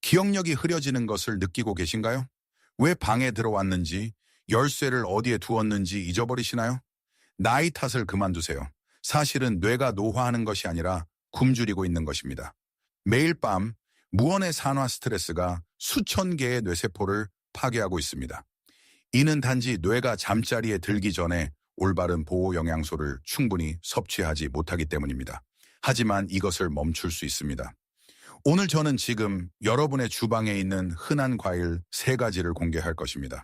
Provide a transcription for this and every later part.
기억력이 흐려지는 것을 느끼고 계신가요? 왜 방에 들어왔는지, 열쇠를 어디에 두었는지 잊어버리시나요? 나이 탓을 그만두세요. 사실은 뇌가 노화하는 것이 아니라 굶주리고 있는 것입니다. 매일 밤 무언의 산화 스트레스가 수천 개의 뇌세포를 파괴하고 있습니다. 이는 단지 뇌가 잠자리에 들기 전에 올바른 보호 영양소를 충분히 섭취하지 못하기 때문입니다. 하지만 이것을 멈출 수 있습니다. 오늘 저는 지금 여러분의 주방에 있는 흔한 과일 3가지를 공개할 것입니다.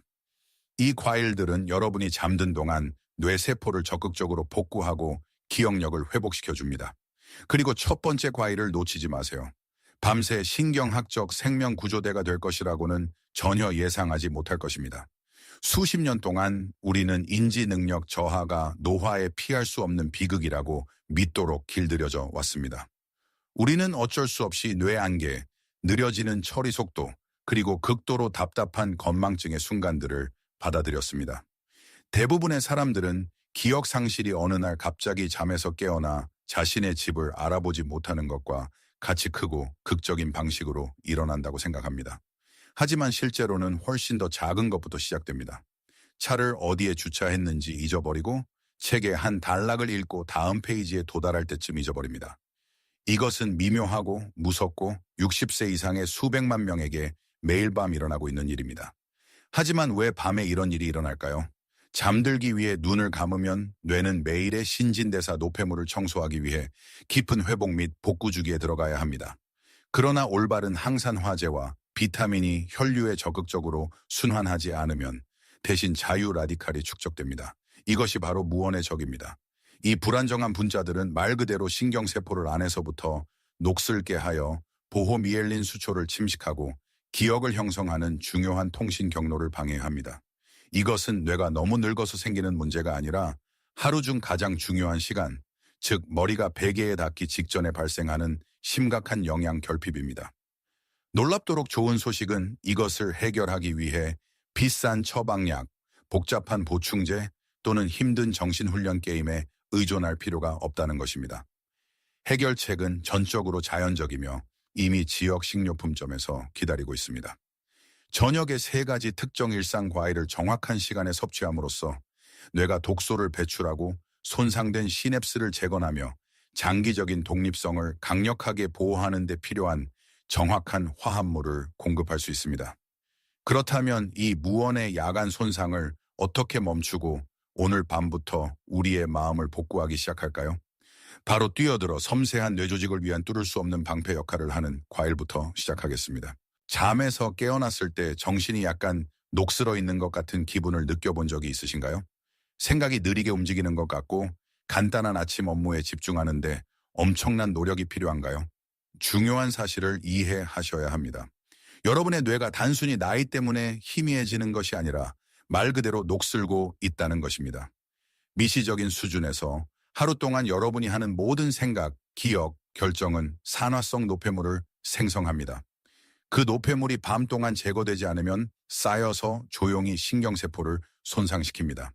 이 과일들은 여러분이 잠든 동안 뇌세포를 적극적으로 복구하고 기억력을 회복시켜 줍니다. 그리고 첫 번째 과일을 놓치지 마세요. 밤새 신경학적 생명구조대가 될 것이라고는 전혀 예상하지 못할 것입니다. 수십 년 동안 우리는 인지능력 저하가 노화에 피할 수 없는 비극이라고 믿도록 길들여져 왔습니다. 우리는 어쩔 수 없이 뇌안개, 느려지는 처리 속도, 그리고 극도로 답답한 건망증의 순간들을 받아들였습니다. 대부분의 사람들은 기억 상실이 어느 날 갑자기 잠에서 깨어나 자신의 집을 알아보지 못하는 것과 같이 크고 극적인 방식으로 일어난다고 생각합니다. 하지만 실제로는 훨씬 더 작은 것부터 시작됩니다. 차를 어디에 주차했는지 잊어버리고 책의 한 단락을 읽고 다음 페이지에 도달할 때쯤 잊어버립니다. 이것은 미묘하고 무섭고 60세 이상의 수백만 명에게 매일 밤 일어나고 있는 일입니다. 하지만 왜 밤에 이런 일이 일어날까요? 잠들기 위해 눈을 감으면 뇌는 매일의 신진대사 노폐물을 청소하기 위해 깊은 회복 및 복구 주기에 들어가야 합니다. 그러나 올바른 항산화제와 비타민이 혈류에 적극적으로 순환하지 않으면 대신 자유 라디칼이 축적됩니다. 이것이 바로 무언의 적입니다. 이 불안정한 분자들은 말 그대로 신경세포를 안에서부터 녹슬게 하여 보호미엘린 수초를 침식하고 기억을 형성하는 중요한 통신 경로를 방해합니다. 이것은 뇌가 너무 늙어서 생기는 문제가 아니라 하루 중 가장 중요한 시간, 즉 머리가 베개에 닿기 직전에 발생하는 심각한 영양 결핍입니다. 놀랍도록 좋은 소식은 이것을 해결하기 위해 비싼 처방약, 복잡한 보충제 또는 힘든 정신훈련 게임에 의존할 필요가 없다는 것입니다. 해결책은 전적으로 자연적이며 이미 지역 식료품점에서 기다리고 있습니다. 저녁에 3가지 특정 일상 과일을 정확한 시간에 섭취함으로써 뇌가 독소를 배출하고 손상된 시냅스를 재건하며 장기적인 독립성을 강력하게 보호하는 데 필요한 정확한 화합물을 공급할 수 있습니다. 그렇다면 이 무언의 야간 손상을 어떻게 멈추고 오늘 밤부터 우리의 마음을 복구하기 시작할까요? 바로 뛰어들어 섬세한 뇌조직을 위한 뚫을 수 없는 방패 역할을 하는 과일부터 시작하겠습니다. 잠에서 깨어났을 때 정신이 약간 녹슬어 있는 것 같은 기분을 느껴본 적이 있으신가요? 생각이 느리게 움직이는 것 같고 간단한 아침 업무에 집중하는데 엄청난 노력이 필요한가요? 중요한 사실을 이해하셔야 합니다. 여러분의 뇌가 단순히 나이 때문에 희미해지는 것이 아니라 말 그대로 녹슬고 있다는 것입니다. 미시적인 수준에서 하루 동안 여러분이 하는 모든 생각, 기억, 결정은 산화성 노폐물을 생성합니다. 그 노폐물이 밤 동안 제거되지 않으면 쌓여서 조용히 신경세포를 손상시킵니다.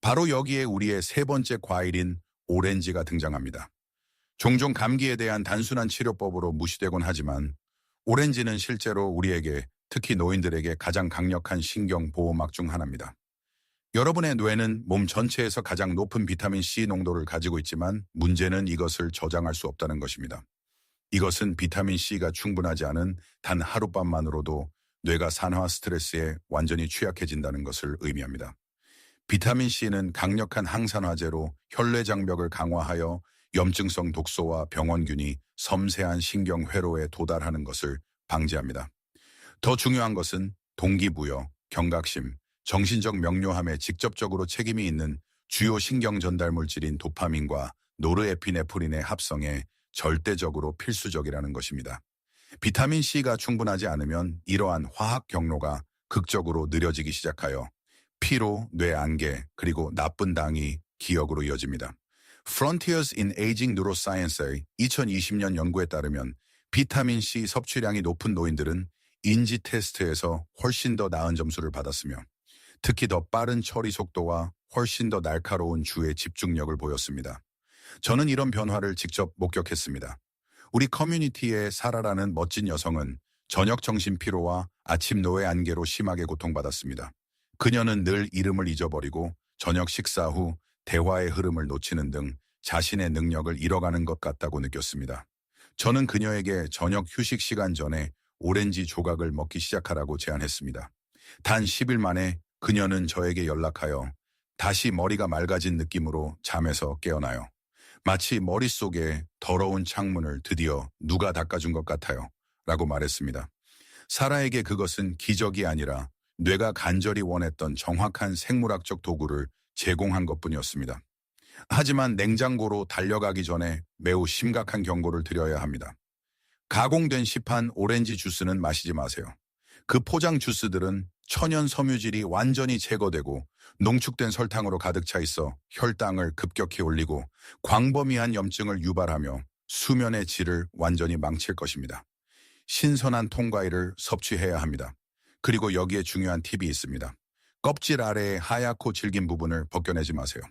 바로 여기에 우리의 3번째 과일인 오렌지가 등장합니다. 종종 감기에 대한 단순한 치료법으로 무시되곤 하지만 오렌지는 실제로 우리에게, 특히 노인들에게 가장 강력한 신경보호막 중 하나입니다. 여러분의 뇌는 몸 전체에서 가장 높은 비타민C 농도를 가지고 있지만 문제는 이것을 저장할 수 없다는 것입니다. 이것은 비타민C가 충분하지 않은 단 하룻밤만으로도 뇌가 산화 스트레스에 완전히 취약해진다는 것을 의미합니다. 비타민C는 강력한 항산화제로 혈뇌 장벽을 강화하여 염증성 독소와 병원균이 섬세한 신경회로에 도달하는 것을 방지합니다. 더 중요한 것은 동기부여, 경각심, 정신적 명료함에 직접적으로 책임이 있는 주요 신경 전달 물질인 도파민과 노르에피네프린의 합성에 절대적으로 필수적이라는 것입니다. 비타민C가 충분하지 않으면 이러한 화학 경로가 극적으로 느려지기 시작하여 피로, 뇌안개, 그리고 나쁜 당이 기억으로 이어집니다. Frontiers in Aging Neuroscience의 2020년 연구에 따르면 비타민C 섭취량이 높은 노인들은 인지 테스트에서 훨씬 더 나은 점수를 받았으며 특히 더 빠른 처리 속도와 훨씬 더 날카로운 주의 집중력을 보였습니다. 저는 이런 변화를 직접 목격했습니다. 우리 커뮤니티의 사라라는 멋진 여성은 저녁 정신 피로와 아침 노예 안개로 심하게 고통받았습니다. 그녀는 늘 이름을 잊어버리고 저녁 식사 후 대화의 흐름을 놓치는 등 자신의 능력을 잃어가는 것 같다고 느꼈습니다. 저는 그녀에게 저녁 휴식 시간 전에 오렌지 조각을 먹기 시작하라고 제안했습니다. 단 10일 만에 그녀는 저에게 연락하여 다시 머리가 맑아진 느낌으로 잠에서 깨어나요. 마치 머릿속에 더러운 창문을 드디어 누가 닦아준 것 같아요. 라고 말했습니다. 사라에게 그것은 기적이 아니라 뇌가 간절히 원했던 정확한 생물학적 도구를 제공한 것뿐이었습니다. 하지만 냉장고로 달려가기 전에 매우 심각한 경고를 드려야 합니다. 가공된 시판 오렌지 주스는 마시지 마세요. 그 포장 주스들은 천연 섬유질이 완전히 제거되고 농축된 설탕으로 가득 차 있어 혈당을 급격히 올리고 광범위한 염증을 유발하며 수면의 질을 완전히 망칠 것입니다. 신선한 통과일을 섭취해야 합니다. 그리고 여기에 중요한 팁이 있습니다. 껍질 아래의 하얗고 질긴 부분을 벗겨내지 마세요.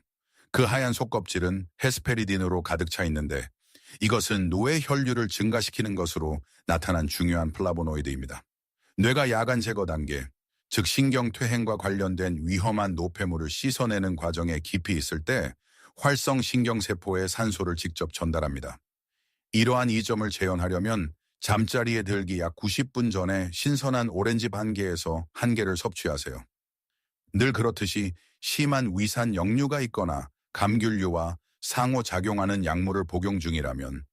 그 하얀 속껍질은 헤스페리딘으로 가득 차 있는데 이것은 노폐 혈류를 증가시키는 것으로 나타난 중요한 플라보노이드입니다. 뇌가 야간 제거 단계, 즉 신경퇴행과 관련된 위험한 노폐물을 씻어내는 과정에 깊이 있을 때 활성 신경세포에 산소를 직접 전달합니다. 이러한 이점을 재현하려면 잠자리에 들기 약 90분 전에 신선한 오렌지 반 개에서 한 개를 섭취하세요. 늘 그렇듯이 심한 위산 역류가 있거나 감귤류와 상호작용하는 약물을 복용 중이라면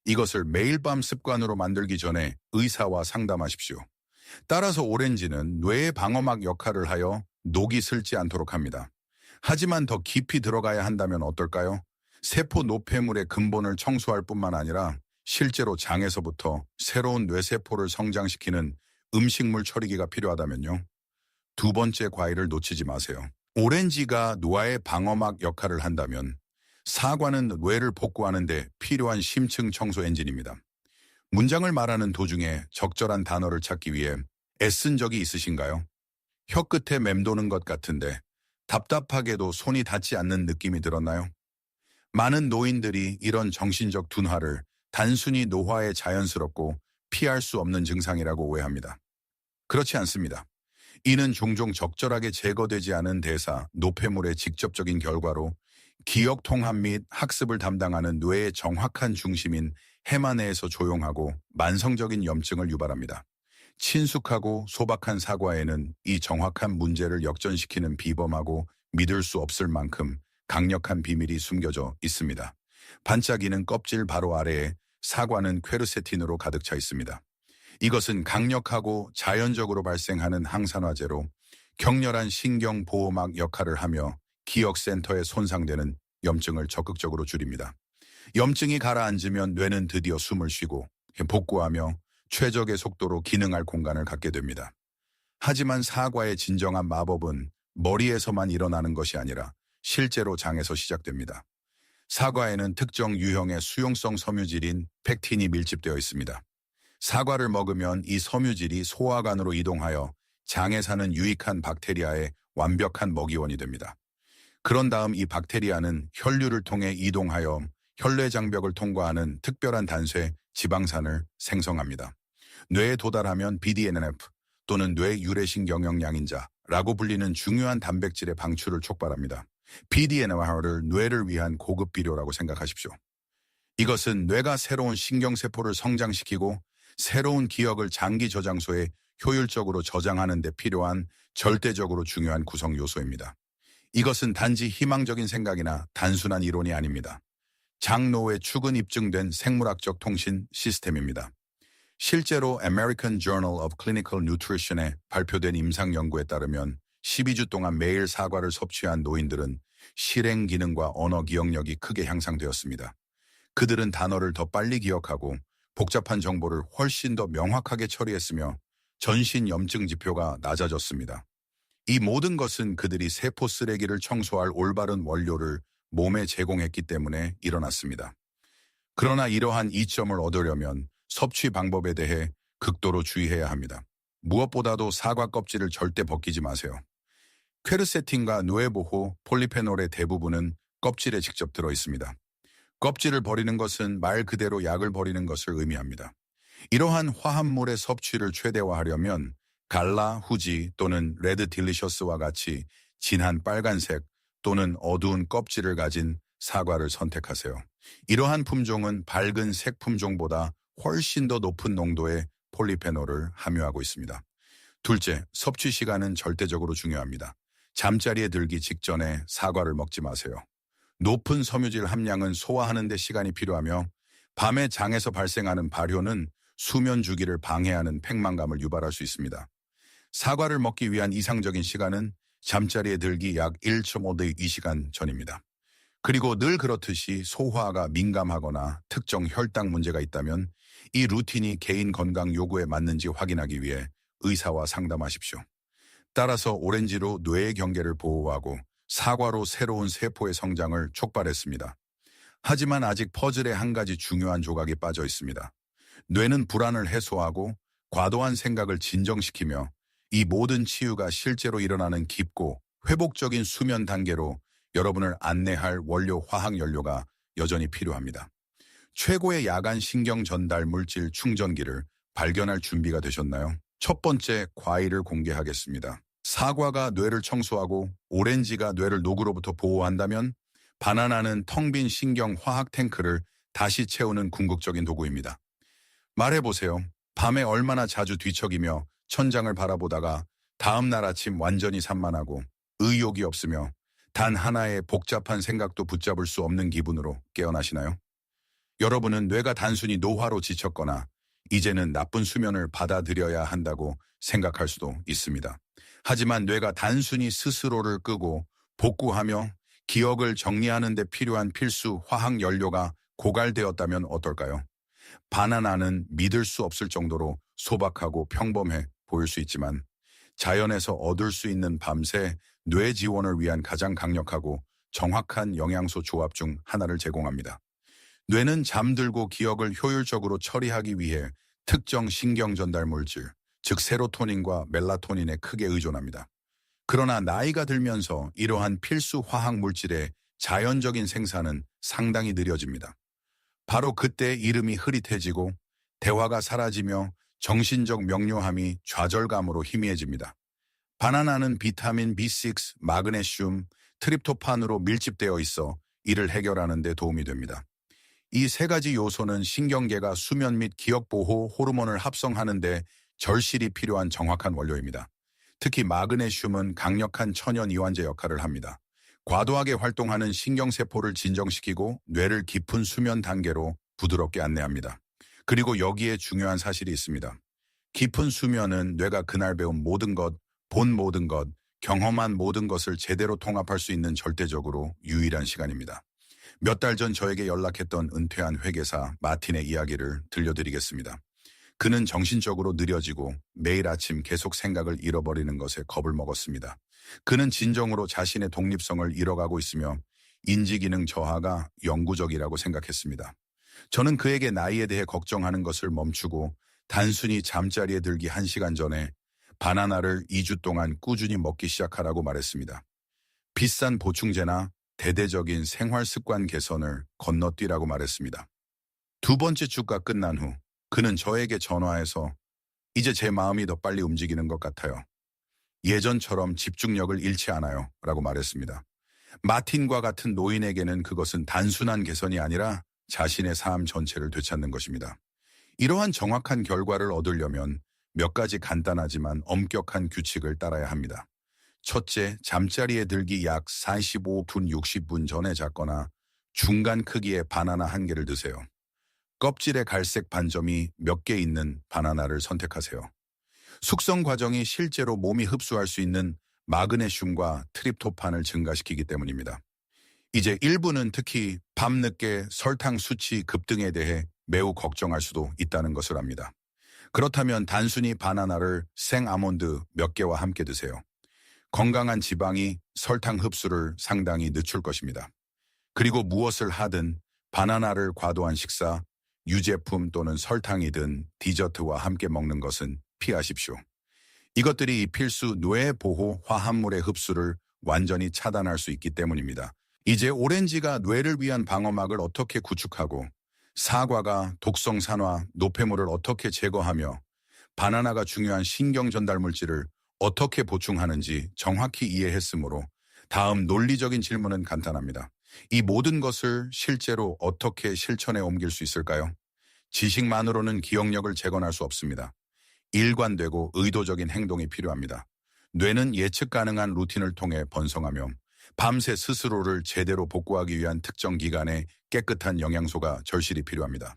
이것을 매일 밤 습관으로 만들기 전에 의사와 상담하십시오. 따라서 오렌지는 뇌의 방어막 역할을 하여 녹이 슬지 않도록 합니다. 하지만 더 깊이 들어가야 한다면 어떨까요? 세포 노폐물의 근본을 청소할 뿐만 아니라 실제로 장에서부터 새로운 뇌세포를 성장시키는 음식물 처리기가 필요하다면요. 두 번째 과일을 놓치지 마세요. 오렌지가 노화의 방어막 역할을 한다면 사과는 뇌를 복구하는 데 필요한 심층 청소 엔진입니다. 문장을 말하는 도중에 적절한 단어를 찾기 위해 애쓴 적이 있으신가요? 혀끝에 맴도는 것 같은데 답답하게도 손이 닿지 않는 느낌이 들었나요? 많은 노인들이 이런 정신적 둔화를 단순히 노화의 자연스럽고 피할 수 없는 증상이라고 오해합니다. 그렇지 않습니다. 이는 종종 적절하게 제거되지 않은 대사, 노폐물의 직접적인 결과로 기억 통합 및 학습을 담당하는 뇌의 정확한 중심인 해마내에서 조용하고 만성적인 염증을 유발합니다. 친숙하고 소박한 사과에는 이 정확한 문제를 역전시키는 비범하고 믿을 수 없을 만큼 강력한 비밀이 숨겨져 있습니다. 반짝이는 껍질 바로 아래에 사과는 퀘르세틴으로 가득 차 있습니다. 이것은 강력하고 자연적으로 발생하는 항산화제로 격렬한 신경보호막 역할을 하며 기억센터에 손상되는 염증을 적극적으로 줄입니다. 염증이 가라앉으면 뇌는 드디어 숨을 쉬고 복구하며 최적의 속도로 기능할 공간을 갖게 됩니다. 하지만 사과의 진정한 마법은 머리에서만 일어나는 것이 아니라 실제로 장에서 시작됩니다. 사과에는 특정 유형의 수용성 섬유질인 펙틴이 밀집되어 있습니다. 사과를 먹으면 이 섬유질이 소화관으로 이동하여 장에 사는 유익한 박테리아의 완벽한 먹이원이 됩니다. 그런 다음 이 박테리아는 혈류를 통해 이동하여 혈내장벽을 통과하는 특별한 단쇄 지방산을 생성합니다. 뇌에 도달하면 BDNF 또는 뇌유래신경영양인자라고 불리는 중요한 단백질의 방출을 촉발합니다. BDNF를 뇌를 위한 고급 비료라고 생각하십시오. 이것은 뇌가 새로운 신경세포를 성장시키고 새로운 기억을 장기 저장소에 효율적으로 저장하는 데 필요한 절대적으로 중요한 구성 요소입니다. 이것은 단지 희망적인 생각이나 단순한 이론이 아닙니다. 장노의 축은 입증된 생물학적 통신 시스템입니다. 실제로 American Journal of Clinical Nutrition에 발표된 임상 연구에 따르면 12주 동안 매일 사과를 섭취한 노인들은 실행 기능과 언어 기억력이 크게 향상되었습니다. 그들은 단어를 더 빨리 기억하고 복잡한 정보를 훨씬 더 명확하게 처리했으며 전신 염증 지표가 낮아졌습니다. 이 모든 것은 그들이 세포 쓰레기를 청소할 올바른 원료를 몸에 제공했기 때문에 일어났습니다. 그러나 이러한 이점을 얻으려면 섭취 방법에 대해 극도로 주의해야 합니다. 무엇보다도 사과 껍질을 절대 벗기지 마세요. 퀘르세틴과 뇌보호, 폴리페놀의 대부분은 껍질에 직접 들어 있습니다. 껍질을 버리는 것은 말 그대로 약을 버리는 것을 의미합니다. 이러한 화합물의 섭취를 최대화하려면 갈라, 후지 또는 레드 딜리셔스와 같이 진한 빨간색 또는 어두운 껍질을 가진 사과를 선택하세요. 이러한 품종은 밝은 색 품종보다 훨씬 더 높은 농도의 폴리페놀을 함유하고 있습니다. 둘째, 섭취 시간은 절대적으로 중요합니다. 잠자리에 들기 직전에 사과를 먹지 마세요. 높은 섬유질 함량은 소화하는 데 시간이 필요하며 밤에 장에서 발생하는 발효는 수면 주기를 방해하는 팽만감을 유발할 수 있습니다. 사과를 먹기 위한 이상적인 시간은 잠자리에 들기 약 1.5대 2시간 전입니다. 그리고 늘 그렇듯이 소화가 민감하거나 특정 혈당 문제가 있다면 이 루틴이 개인 건강 요구에 맞는지 확인하기 위해 의사와 상담하십시오. 따라서 오렌지로 뇌의 경계를 보호하고 사과로 새로운 세포의 성장을 촉발했습니다. 하지만 아직 퍼즐에 한 가지 중요한 조각이 빠져 있습니다. 뇌는 불안을 해소하고 과도한 생각을 진정시키며 이 모든 치유가 실제로 일어나는 깊고 회복적인 수면 단계로 여러분을 안내할 원료 화학 연료가 여전히 필요합니다. 최고의 야간 신경 전달 물질 충전기를 발견할 준비가 되셨나요? 첫 번째, 과일을 공개하겠습니다. 사과가 뇌를 청소하고 오렌지가 뇌를 녹으로부터 보호한다면 바나나는 텅 빈 신경 화학 탱크를 다시 채우는 궁극적인 도구입니다. 말해보세요. 밤에 얼마나 자주 뒤척이며 천장을 바라보다가 다음 날 아침 완전히 산만하고 의욕이 없으며 단 하나의 복잡한 생각도 붙잡을 수 없는 기분으로 깨어나시나요? 여러분은 뇌가 단순히 노화로 지쳤거나 이제는 나쁜 수면을 받아들여야 한다고 생각할 수도 있습니다. 하지만 뇌가 단순히 스스로를 끄고 복구하며 기억을 정리하는 데 필요한 필수 화학 연료가 고갈되었다면 어떨까요? 바나나는 믿을 수 없을 정도로 소박하고 평범해 보일 수 있지만 자연에서 얻을 수 있는 밤새 뇌 지원을 위한 가장 강력하고 정확한 영양소 조합 중 하나를 제공합니다. 뇌는 잠들고 기억을 효율적으로 처리하기 위해 특정 신경 전달 물질, 즉 세로토닌과 멜라토닌에 크게 의존합니다. 그러나 나이가 들면서 이러한 필수 화학 물질의 자연적인 생산은 상당히 느려집니다. 바로 그때 이름이 흐릿해지고 대화가 사라지며 정신적 명료함이 좌절감으로 희미해집니다. 바나나는 비타민 B6, 마그네슘, 트립토판으로 밀집되어 있어 이를 해결하는 데 도움이 됩니다. 이 세 가지 요소는 신경계가 수면 및 기억 보호 호르몬을 합성하는 데 절실히 필요한 정확한 원료입니다. 특히 마그네슘은 강력한 천연 이완제 역할을 합니다. 과도하게 활동하는 신경세포를 진정시키고 뇌를 깊은 수면 단계로 부드럽게 안내합니다. 그리고 여기에 중요한 사실이 있습니다. 깊은 수면은 뇌가 그날 배운 모든 것, 본 모든 것, 경험한 모든 것을 제대로 통합할 수 있는 절대적으로 유일한 시간입니다. 몇 달 전 저에게 연락했던 은퇴한 회계사 마틴의 이야기를 들려드리겠습니다. 그는 정신적으로 느려지고 매일 아침 계속 생각을 잃어버리는 것에 겁을 먹었습니다. 그는 진정으로 자신의 독립성을 잃어가고 있으며 인지기능 저하가 영구적이라고 생각했습니다. 저는 그에게 나이에 대해 걱정하는 것을 멈추고 단순히 잠자리에 들기 1시간 전에 바나나를 2주 동안 꾸준히 먹기 시작하라고 말했습니다. 비싼 보충제나 대대적인 생활 습관 개선을 건너뛰라고 말했습니다. 두 번째 주가 끝난 후 그는 저에게 전화해서 이제 제 마음이 더 빨리 움직이는 것 같아요. 예전처럼 집중력을 잃지 않아요. 라고 말했습니다. 마틴과 같은 노인에게는 그것은 단순한 개선이 아니라 자신의 삶 전체를 되찾는 것입니다. 이러한 정확한 결과를 얻으려면 몇 가지 간단하지만 엄격한 규칙을 따라야 합니다. 첫째, 잠자리에 들기 약 45분, 60분 전에 잤거나 중간 크기의 바나나 1개를 드세요. 껍질에 갈색 반점이 몇 개 있는 바나나를 선택하세요. 숙성 과정이 실제로 몸이 흡수할 수 있는 마그네슘과 트립토판을 증가시키기 때문입니다. 이제 일부는 특히 밤늦게 설탕 수치 급등에 대해 매우 걱정할 수도 있다는 것을 압니다. 그렇다면 단순히 바나나를 생 아몬드 몇 개와 함께 드세요. 건강한 지방이 설탕 흡수를 상당히 늦출 것입니다. 그리고 무엇을 하든 바나나를 과도한 식사, 유제품 또는 설탕이 든 디저트와 함께 먹는 것은 피하십시오. 이것들이 필수 뇌 보호 화합물의 흡수를 완전히 차단할 수 있기 때문입니다. 이제 오렌지가 뇌를 위한 방어막을 어떻게 구축하고 사과가 독성 산화, 노폐물을 어떻게 제거하며 바나나가 중요한 신경 전달 물질을 어떻게 보충하는지 정확히 이해했으므로 다음 논리적인 질문은 간단합니다. 이 모든 것을 실제로 어떻게 실천에 옮길 수 있을까요? 지식만으로는 기억력을 재건할 수 없습니다. 일관되고 의도적인 행동이 필요합니다. 뇌는 예측 가능한 루틴을 통해 번성하며 밤새 스스로를 제대로 복구하기 위한 특정 기간에 깨끗한 영양소가 절실히 필요합니다.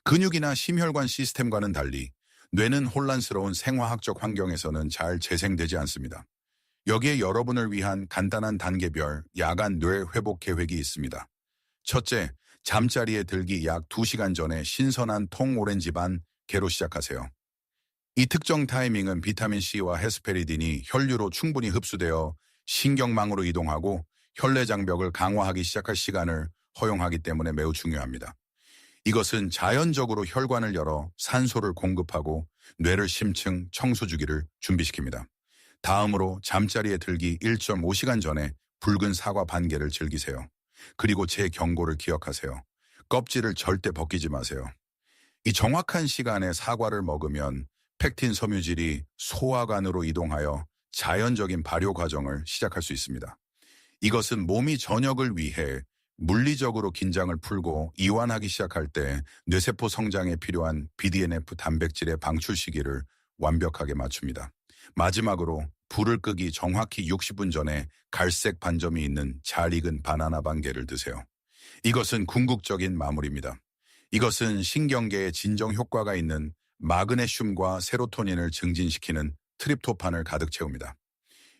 근육이나 심혈관 시스템과는 달리 뇌는 혼란스러운 생화학적 환경에서는 잘 재생되지 않습니다. 여기에 여러분을 위한 간단한 단계별 야간 뇌 회복 계획이 있습니다. 첫째, 잠자리에 들기 약 2시간 전에 신선한 통오렌지 반 개로 시작하세요. 이 특정 타이밍은 비타민C와 헤스페리딘이 혈류로 충분히 흡수되어 신경망으로 이동하고 혈내장벽을 강화하기 시작할 시간을 허용하기 때문에 매우 중요합니다. 이것은 자연적으로 혈관을 열어 산소를 공급하고 뇌를 심층 청소 주기를 준비시킵니다. 다음으로 잠자리에 들기 1.5시간 전에 붉은 사과 반 개를 즐기세요. 그리고 제 경고를 기억하세요. 껍질을 절대 벗기지 마세요. 이 정확한 시간에 사과를 먹으면 펙틴 섬유질이 소화관으로 이동하여 자연적인 발효 과정을 시작할 수 있습니다. 이것은 몸이 저녁을 위해 물리적으로 긴장을 풀고 이완하기 시작할 때 뇌세포 성장에 필요한 BDNF 단백질의 방출 시기를 완벽하게 맞춥니다. 마지막으로 불을 끄기 정확히 60분 전에 갈색 반점이 있는 잘 익은 바나나 반 개를 드세요. 이것은 궁극적인 마무리입니다. 이것은 신경계에 진정 효과가 있는 마그네슘과 세로토닌을 증진시키는 트립토판을 가득 채웁니다.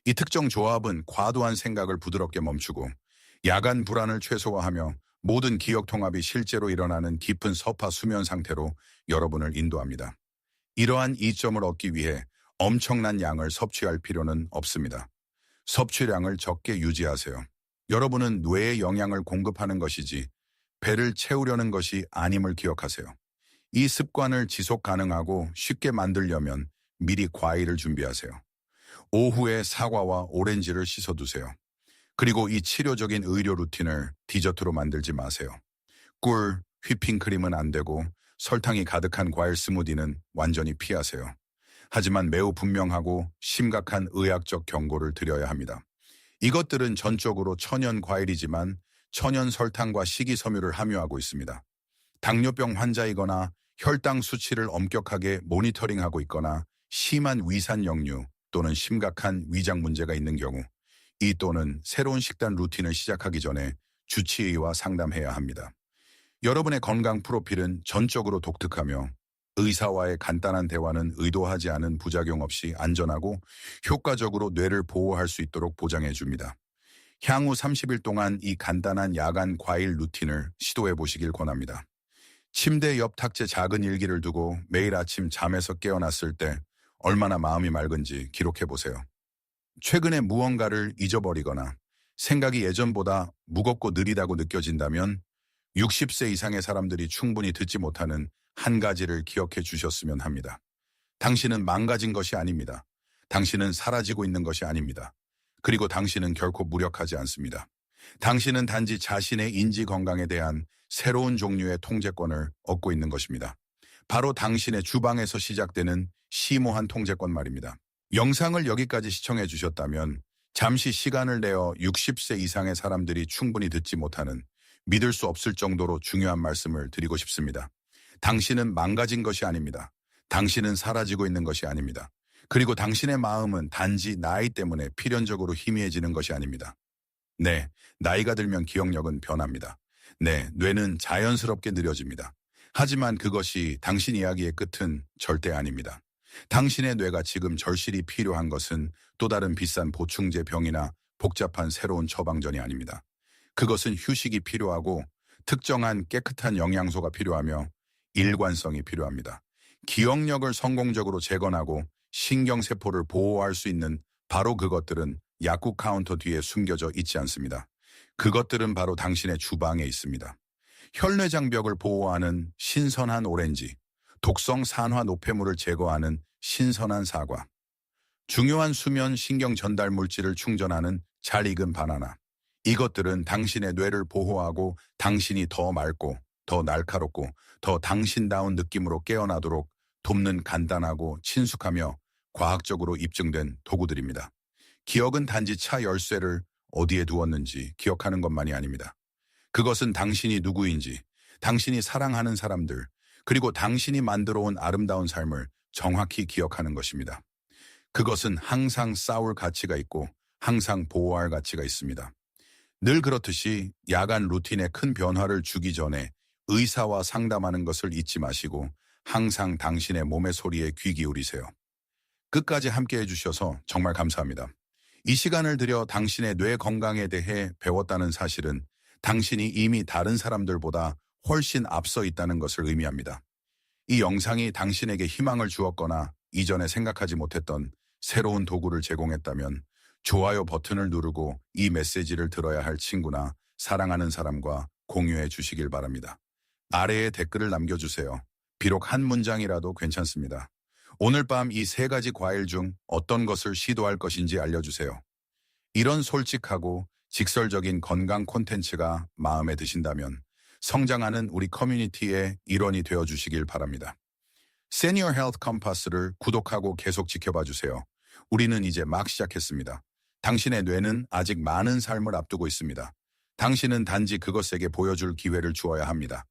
이 특정 조합은 과도한 생각을 부드럽게 멈추고 야간 불안을 최소화하며 모든 기억 통합이 실제로 일어나는 깊은 서파 수면 상태로 여러분을 인도합니다. 이러한 이점을 얻기 위해 엄청난 양을 섭취할 필요는 없습니다. 섭취량을 적게 유지하세요. 여러분은 뇌에 영양을 공급하는 것이지 배를 채우려는 것이 아님을 기억하세요. 이 습관을 지속 가능하고 쉽게 만들려면 미리 과일을 준비하세요. 오후에 사과와 오렌지를 씻어두세요. 그리고 이 치료적인 의료 루틴을 디저트로 만들지 마세요. 꿀, 휘핑크림은 안 되고 설탕이 가득한 과일 스무디는 완전히 피하세요. 하지만 매우 분명하고 심각한 의학적 경고를 드려야 합니다. 이것들은 전적으로 천연 과일이지만 천연 설탕과 식이섬유를 함유하고 있습니다. 당뇨병 환자이거나 혈당 수치를 엄격하게 모니터링하고 있거나 심한 위산 역류 또는 심각한 위장 문제가 있는 경우 이 또는 새로운 식단 루틴을 시작하기 전에 주치의와 상담해야 합니다. 여러분의 건강 프로필은 전적으로 독특하며 의사와의 간단한 대화는 의도하지 않은 부작용 없이 안전하고 효과적으로 뇌를 보호할 수 있도록 보장해 줍니다. 향후 30일 동안 이 간단한 야간 과일 루틴을 시도해 보시길 권합니다. 침대 옆 탁재 작은 일기를 두고 매일 아침 잠에서 깨어났을 때 얼마나 마음이 맑은지 기록해 보세요. 최근에 무언가를 잊어버리거나 생각이 예전보다 무겁고 느리다고 느껴진다면 60세 이상의 사람들이 충분히 듣지 못하는 한 가지를 기억해 주셨으면 합니다. 당신은 망가진 것이 아닙니다. 당신은 사라지고 있는 것이 아닙니다. 그리고 당신은 결코 무력하지 않습니다. 당신은 단지 자신의 인지 건강에 대한 새로운 종류의 통제권을 얻고 있는 것입니다. 바로 당신의 주방에서 시작되는 심오한 통제권 말입니다. 영상을 여기까지 시청해 주셨다면 잠시 시간을 내어 60세 이상의 사람들이 충분히 듣지 못하는 믿을 수 없을 정도로 중요한 말씀을 드리고 싶습니다. 당신은 망가진 것이 아닙니다. 당신은 사라지고 있는 것이 아닙니다. 그리고 당신의 마음은 단지 나이 때문에 필연적으로 희미해지는 것이 아닙니다. 네, 나이가 들면 기억력은 변합니다. 네, 뇌는 자연스럽게 느려집니다. 하지만 그것이 당신 이야기의 끝은 절대 아닙니다. 당신의 뇌가 지금 절실히 필요한 것은 또 다른 비싼 보충제 병이나 복잡한 새로운 처방전이 아닙니다. 그것은 휴식이 필요하고 특정한 깨끗한 영양소가 필요하며 일관성이 필요합니다. 기억력을 성공적으로 재건하고 신경세포를 보호할 수 있는 바로 그것들은 약국 카운터 뒤에 숨겨져 있지 않습니다. 그것들은 바로 당신의 주방에 있습니다. 혈내장벽을 보호하는 신선한 오렌지, 독성 산화 노폐물을 제거하는 신선한 사과, 중요한 수면 신경 전달 물질을 충전하는 잘 익은 바나나. 이것들은 당신의 뇌를 보호하고 당신이 더 맑고 더 날카롭고 더 당신다운 느낌으로 깨어나도록 돕는 간단하고 친숙하며 과학적으로 입증된 도구들입니다. 기억은 단지 차 열쇠를 어디에 두었는지 기억하는 것만이 아닙니다. 그것은 당신이 누구인지, 당신이 사랑하는 사람들, 그리고 당신이 만들어 온 아름다운 삶을 정확히 기억하는 것입니다. 그것은 항상 싸울 가치가 있고 항상 보호할 가치가 있습니다. 늘 그렇듯이 야간 루틴에 큰 변화를 주기 전에 의사와 상담하는 것을 잊지 마시고 항상 당신의 몸의 소리에 귀 기울이세요. 끝까지 함께 해주셔서 정말 감사합니다. 이 시간을 들여 당신의 뇌 건강에 대해 배웠다는 사실은 당신이 이미 다른 사람들보다 훨씬 앞서 있다는 것을 의미합니다. 이 영상이 당신에게 희망을 주었거나 이전에 생각하지 못했던 새로운 도구를 제공했다면 좋아요 버튼을 누르고 이 메시지를 들어야 할 친구나 사랑하는 사람과 공유해 주시길 바랍니다. 아래에 댓글을 남겨주세요. 비록 한 문장이라도 괜찮습니다. 오늘 밤 이 3가지 과일 중 어떤 것을 시도할 것인지 알려주세요. 이런 솔직하고 직설적인 건강 콘텐츠가 마음에 드신다면 성장하는 우리 커뮤니티의 일원이 되어주시길 바랍니다. Senior Health Compass를 구독하고 계속 지켜봐 주세요. 우리는 이제 막 시작했습니다. 당신의 뇌는 아직 많은 삶을 앞두고 있습니다. 당신은 단지 그것에게 보여줄 기회를 주어야 합니다.